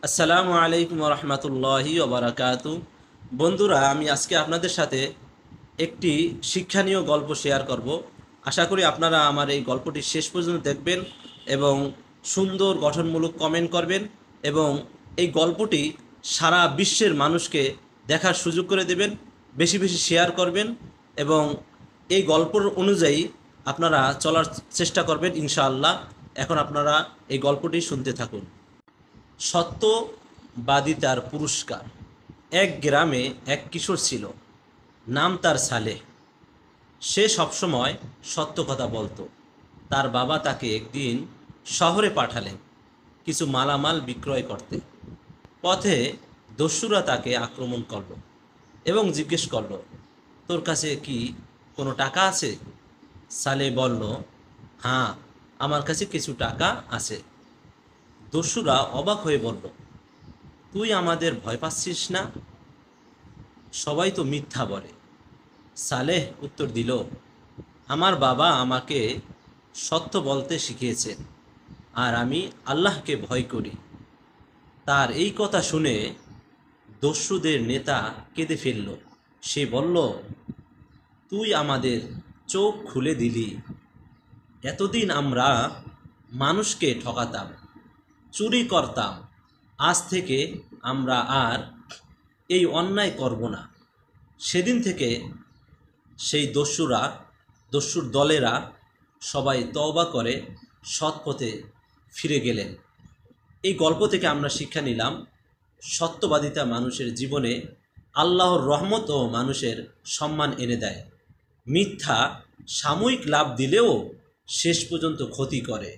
আসসালামু আলাইকুম রহমতুল্লাহি ওবরাকাতু। বন্ধুরা, আমি আজকে আপনাদের সাথে একটি শিক্ষণীয় গল্প শেয়ার করব। আশা করি আপনারা আমার এই গল্পটি শেষ পর্যন্ত দেখবেন এবং সুন্দর গঠনমূলক কমেন্ট করবেন এবং এই গল্পটি সারা বিশ্বের মানুষকে দেখার সুযোগ করে দেবেন, বেশি বেশি শেয়ার করবেন এবং এই গল্পর অনুযায়ী আপনারা চলার চেষ্টা করবেন ইনশাআল্লাহ। এখন আপনারা এই গল্পটি শুনতে থাকুন। সত্যবাদিতার পুরস্কার। এক গ্রামে এক কিশোর ছিল, নাম তার সালেহ। সে সবসময় সত্য কথা বলতো। তার বাবা তাকে একদিন শহরে পাঠালেন কিছু মালামাল বিক্রয় করতে। পথে দস্যুরা তাকে আক্রমণ করল এবং জিজ্ঞেস করল, তোর কাছে কি কোনো টাকা আছে? সালেহ বলল, হ্যাঁ, আমার কাছে কিছু টাকা আছে। দস্যুরা অবাক হয়ে বলল, তুই আমাদের ভয় পাচ্ছিস না? সবাই তো মিথ্যা বলে। সালেহ উত্তর দিল, আমার বাবা আমাকে সত্য বলতে শিখিয়েছেন আর আমি আল্লাহকে ভয় করি। তার এই কথা শুনে দস্যুদের নেতা কেঁদে ফেলল। সে বলল, তুই আমাদের চোখ খুলে দিলি। এতদিন আমরা মানুষকে ঠকাতাম, চুরি করতাম। আজ থেকে আমরা আর এই অন্যায় করব না। সেদিন থেকে সেই দস্যুর দলেরা সবাই তওবা করে সৎ পথে ফিরে গেলেন। এই গল্প থেকে আমরা শিক্ষা নিলাম, সত্যবাদিতা মানুষের জীবনে আল্লাহর রহমত ও মানুষের সম্মান এনে দেয়। মিথ্যা সাময়িক লাভ দিলেও শেষ পর্যন্ত ক্ষতি করে।